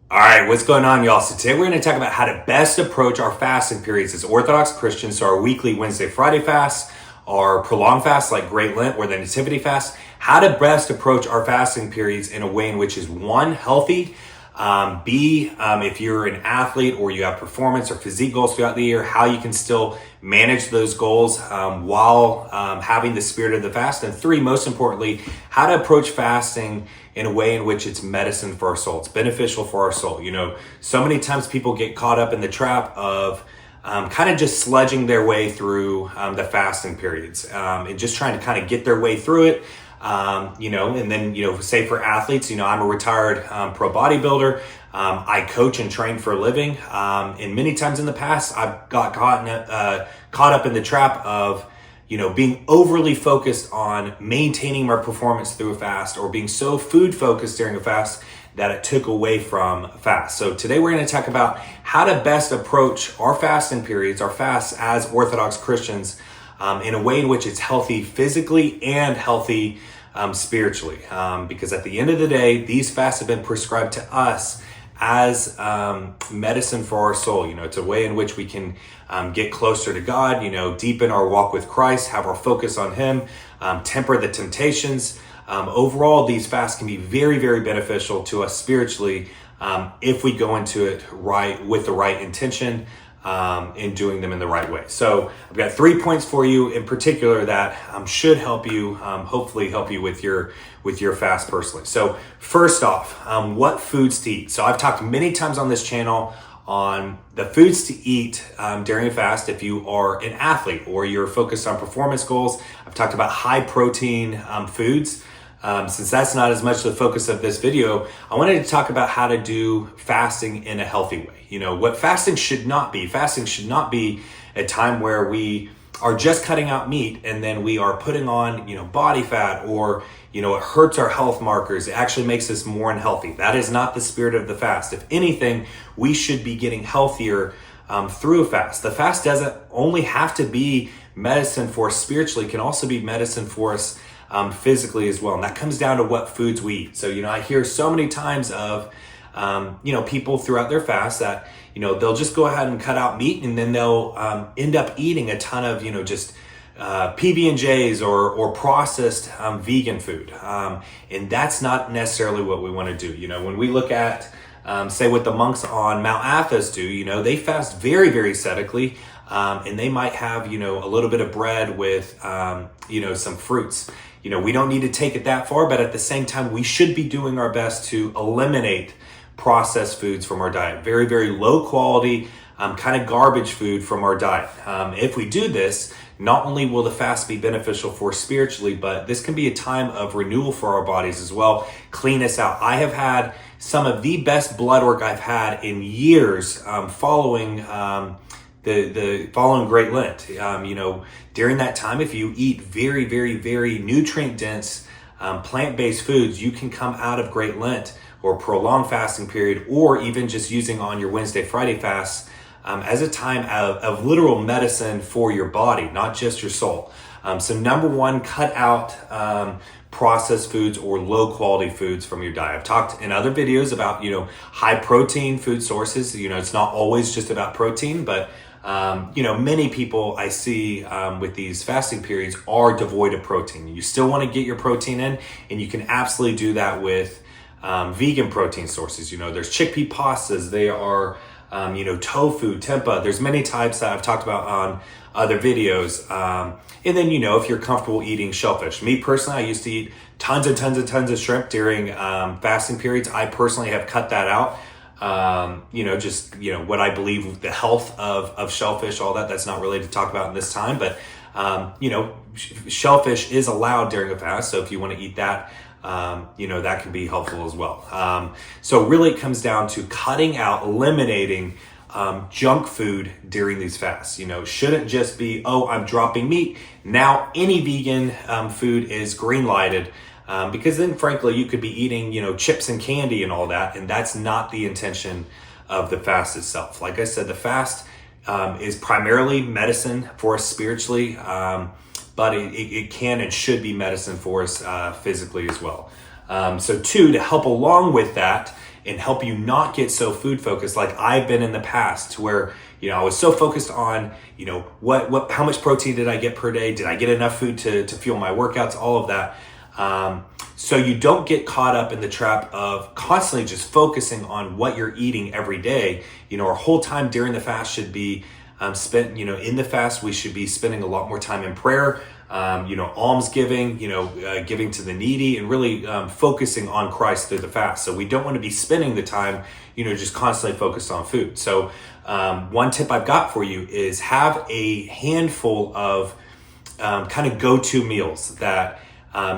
All right, what's going on, y'all? So today we're going to talk about how to best approach our fasting periods as Orthodox Christians. So our weekly Wednesday, Friday fast, our prolonged fast like Great Lent or the Nativity fast, how to best approach our fasting periods in a way in which is one, healthy, B, if you're an athlete or you have performance or physique goals throughout the year, how you can still manage those goals while having the spirit of the fast. And three, most importantly, how to approach fasting in a way in which it's medicine for our soul. It's beneficial for our soul. You know, so many times people get caught up in the trap of kind of just sludging their way through the fasting periods and just trying to kind of get their way through it. And then, say for athletes, I'm a retired pro bodybuilder. I coach and train for a living. And many times in the past, I've got caught up in the trap of, being overly focused on maintaining my performance through a fast or being so food focused during a fast that it took away from fast. So today we're going to talk about how to best approach our fasting periods, our fasts as Orthodox Christians, in a way in which it's healthy physically and healthy spiritually. Because at the end of the day, these fasts have been prescribed to us as medicine for our soul. It's a way in which we can get closer to God, deepen our walk with Christ, have our focus on Him, temper the temptations. Overall, these fasts can be very, very beneficial to us spiritually if we go into it right with the right intention in doing them in the right way. So I've got 3 points for you in particular that should help you, hopefully help you with your fast personally. So first off, what foods to eat. So I've talked many times on this channel on the foods to eat during a fast if you are an athlete or you're focused on performance goals. I've talked about high protein foods. Since that's not as much the focus of this video, I wanted to talk about how to do fasting in a healthy way. What fasting should not be. Fasting should not be a time where we are just cutting out meat and then we are putting on, body fat or, it hurts our health markers. It actually makes us more unhealthy. That is not the spirit of the fast. If anything, we should be getting healthier through a fast. The fast doesn't only have to be medicine for us spiritually, it can also be medicine for us physically as well. And that comes down to what foods we eat. So, I hear so many times of, people throughout their fast that, they'll just go ahead and cut out meat and then they'll end up eating a ton of, just PB&Js or processed vegan food. And that's not necessarily what we want to do. When we look at, say what the monks on Mount Athos do, they fast very, very ascetically. And they might have, a little bit of bread with, some fruits. We don't need to take it that far, but at the same time, we should be doing our best to eliminate processed foods from our diet. Very, very low quality, kind of garbage food from our diet. If we do this, not only will the fast be beneficial for us spiritually, but this can be a time of renewal for our bodies as well. Clean us out. I have had some of the best blood work I've had in years following following Great Lent. During that time, if you eat very, very, very nutrient dense plant-based foods, you can come out of Great Lent or prolonged fasting period, or even just using on your Wednesday, Friday fast as a time of literal medicine for your body, not just your soul. So number one, cut out processed foods or low quality foods from your diet. I've talked in other videos about, high protein food sources. It's not always just about protein, but many people I see with these fasting periods are devoid of protein. You still want to get your protein in, and you can absolutely do that with vegan protein sources. There's chickpea pastas. They are, tofu, tempeh. There's many types that I've talked about on other videos. And then, if you're comfortable eating shellfish. Me personally, I used to eat tons and tons and tons of shrimp during fasting periods. I personally have cut that out. What I believe the health of shellfish, all that's not really to talk about in this time, but, shellfish is allowed during a fast. So if you want to eat that, that can be helpful as well. So really it comes down to cutting out, eliminating, junk food during these fasts. Shouldn't just be, I'm dropping meat. Now any vegan, food is green lighted. Because then frankly, you could be eating, chips and candy and all that. And that's not the intention of the fast itself. Like I said, the fast is primarily medicine for us spiritually, but it can and should be medicine for us physically as well. So two, to help along with that and help you not get so food focused like I've been in the past, to where, I was so focused on, how much protein did I get per day? Did I get enough food to fuel my workouts? All of that. So you don't get caught up in the trap of constantly just focusing on what you're eating every day. Our whole time during the fast should be spent, in the fast, we should be spending a lot more time in prayer, almsgiving, giving to the needy, and really focusing on Christ through the fast. So we don't want to be spending the time, just constantly focused on food. So one tip I've got for you is have a handful of kind of go-to meals that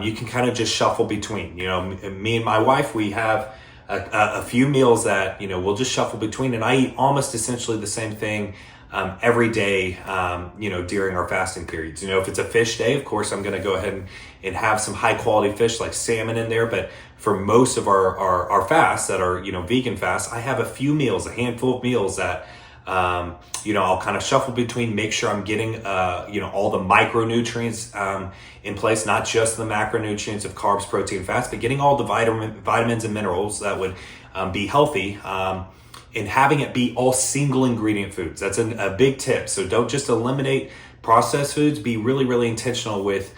you can kind of just shuffle between. Me and my wife, we have a few meals that, we'll just shuffle between, and I eat almost essentially the same thing every day, during our fasting periods. If it's a fish day, of course, I'm going to go ahead and have some high quality fish like salmon in there. But for most of our fasts that are, vegan fasts, I have a few meals, a handful of meals that, I'll kind of shuffle between, make sure I'm getting, all the micronutrients in place, not just the macronutrients of carbs, protein, fats, but getting all the vitamins and minerals that would be healthy. And having it be all single ingredient foods. That's a big tip. So don't just eliminate processed foods. Be really, really intentional with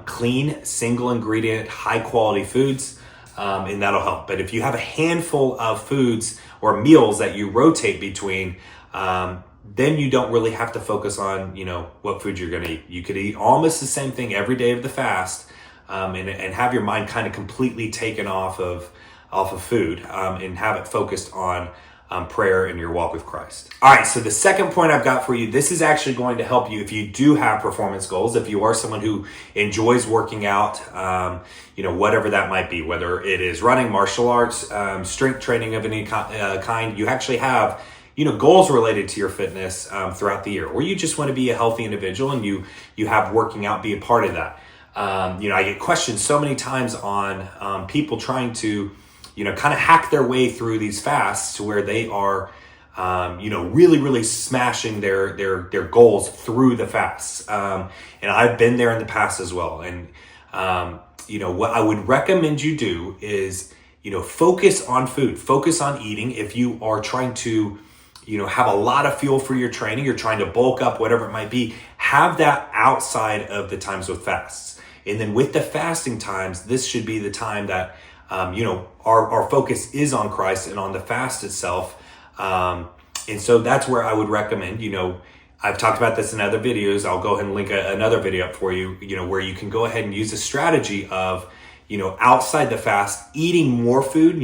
clean, single ingredient, high quality foods, and that'll help. But if you have a handful of foods or meals that you rotate between, then you don't really have to focus on, what food you're going to eat. You could eat almost the same thing every day of the fast, and have your mind kind of completely taken off of food, and have it focused on prayer and your walk with Christ. All right, so the second point I've got for you, this is actually going to help you if you do have performance goals, if you are someone who enjoys working out, whatever that might be, whether it is running, martial arts, strength training of any kind, you actually have, goals related to your fitness throughout the year, or you just want to be a healthy individual and you have working out be a part of that. I get questioned so many times on people trying to kind of hack their way through these fasts to where they are, really, really smashing their goals through the fasts. And I've been there in the past as well. And, what I would recommend you do is, focus on food, focus on eating. If you are trying to, have a lot of fuel for your training, you're trying to bulk up, whatever it might be, have that outside of the times with fasts. And then with the fasting times, this should be the time that, our focus is on Christ and on the fast itself. And so that's where I would recommend, I've talked about this in other videos. I'll go ahead and link another video up for you, where you can go ahead and use a strategy of, outside the fast, eating more food,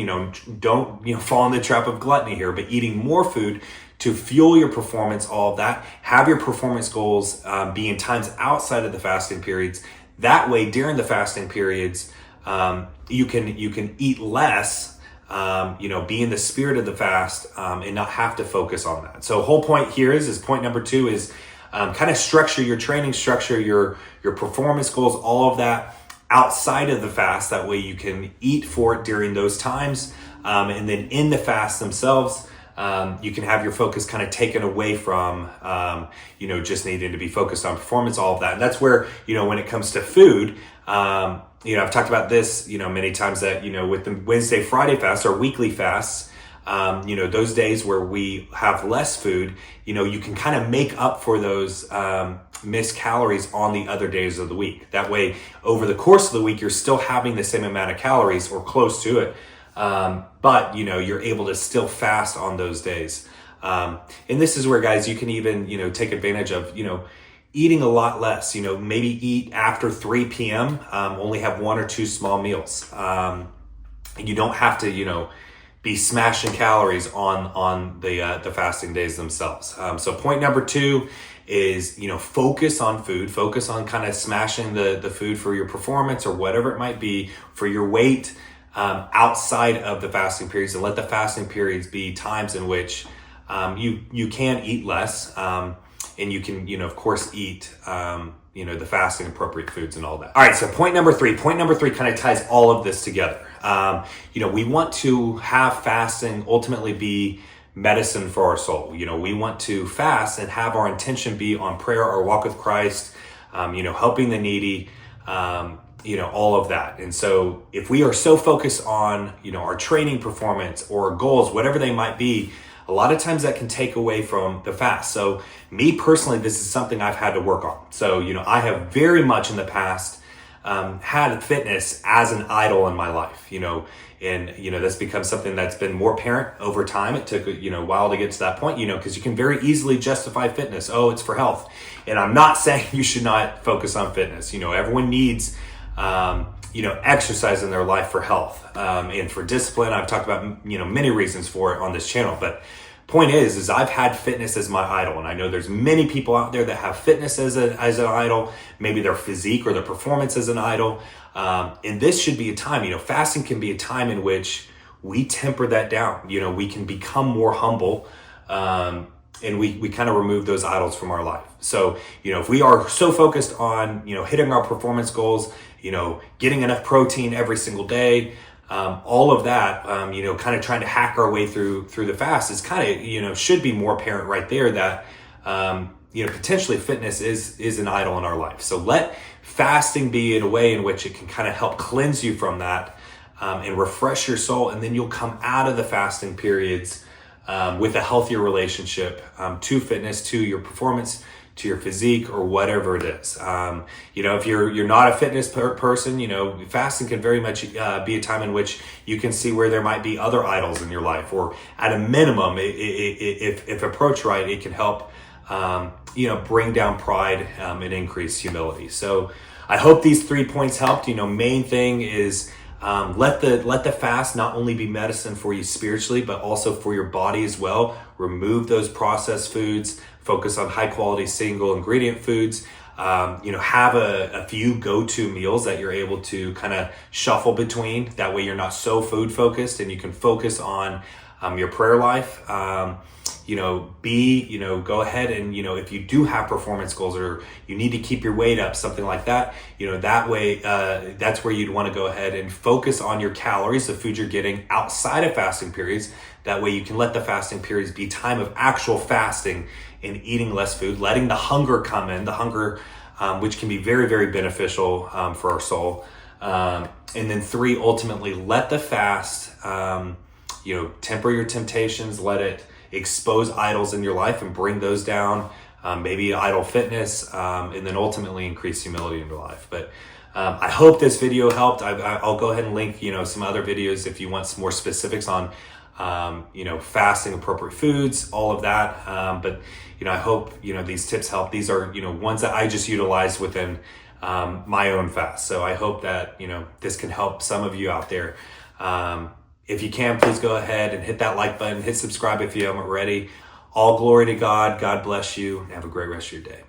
don't, fall in the trap of gluttony here, but eating more food to fuel your performance, all of that. Have your performance goals be in times outside of the fasting periods. That way, during the fasting periods, you can eat less, be in the spirit of the fast, and not have to focus on that. So whole point here is point number 2 is, kind of structure your training, structure your performance goals, all of that outside of the fast. That way you can eat for it during those times. And then in the fast themselves, you can have your focus kind of taken away from, just needing to be focused on performance, all of that. And that's where, when it comes to food, I've talked about this, many times that, with the Wednesday, Friday fast or weekly fasts, those days where we have less food, you can kind of make up for those missed calories on the other days of the week. That way, over the course of the week, you're still having the same amount of calories or close to it. But, you're able to still fast on those days. And this is where, guys, you can even, take advantage of, eating a lot less, maybe eat after 3 p.m., only have 1 or 2 small meals. You don't have to, be smashing calories on the fasting days themselves. So point number 2 is, focus on food, focus on kind of smashing the food for your performance or whatever it might be for your weight, outside of the fasting periods, and let the fasting periods be times in which, you can eat less, and you can, of course, eat, the fasting appropriate foods and all that. All right, so point number 3 kind of ties all of this together. We want to have fasting ultimately be medicine for our soul. We want to fast and have our intention be on prayer or walk with Christ, helping the needy, all of that. And so if we are so focused on, our training performance or goals, whatever they might be, a lot of times that can take away from the fast. So me personally, this is something I've had to work on. So, I have very much in the past had fitness as an idol in my life, and, that's become something that's been more apparent over time. It took, a while to get to that point, because you can very easily justify fitness. Oh, it's for health. And I'm not saying you should not focus on fitness. Everyone needs, exercise in their life for health, and for discipline. I've talked about, many reasons for it on this channel, but point is I've had fitness as my idol. And I know there's many people out there that have fitness as an idol, maybe their physique or their performance as an idol. And this should be a time, fasting can be a time in which we temper that down. We can become more humble, and we kind of remove those idols from our life. So, if we are so focused on, hitting our performance goals, getting enough protein every single day, all of that, kind of trying to hack our way through the fast is kind of, should be more apparent right there that, potentially fitness is an idol in our life. So let fasting be in a way in which it can kind of help cleanse you from that, and refresh your soul. And then you'll come out of the fasting periods, with a healthier relationship, to fitness, to your performance, to your physique, or whatever it is. If you're not a fitness person, fasting can very much be a time in which you can see where there might be other idols in your life, or at a minimum, if approached right, it can help, bring down pride, and increase humility. So I hope these 3 points helped. Main thing is, let the fast not only be medicine for you spiritually, but also for your body as well. Remove those processed foods, focus on high quality single ingredient foods. Have a few go-to meals that you're able to kind of shuffle between. That way you're not so food focused, and you can focus on your prayer life. Go ahead and, if you do have performance goals, or you need to keep your weight up, something like that, that way, that's where you'd want to go ahead and focus on your calories, the food you're getting outside of fasting periods. That way you can let the fasting periods be time of actual fasting and eating less food, letting the hunger come in, which can be very, very beneficial, for our soul. And then 3, ultimately, let the fast, temper your temptations, let it expose idols in your life and bring those down, maybe idol fitness, and then ultimately increase humility in your life. But I hope this video helped. I'll go ahead and link, some other videos if you want some more specifics on, fasting, appropriate foods, all of that. But, I hope, these tips help. These are, ones that I just utilized within, my own fast. So I hope that, this can help some of you out there. If you can, please go ahead and hit that like button, hit subscribe if you haven't already. All glory to God. God bless you, and have a great rest of your day.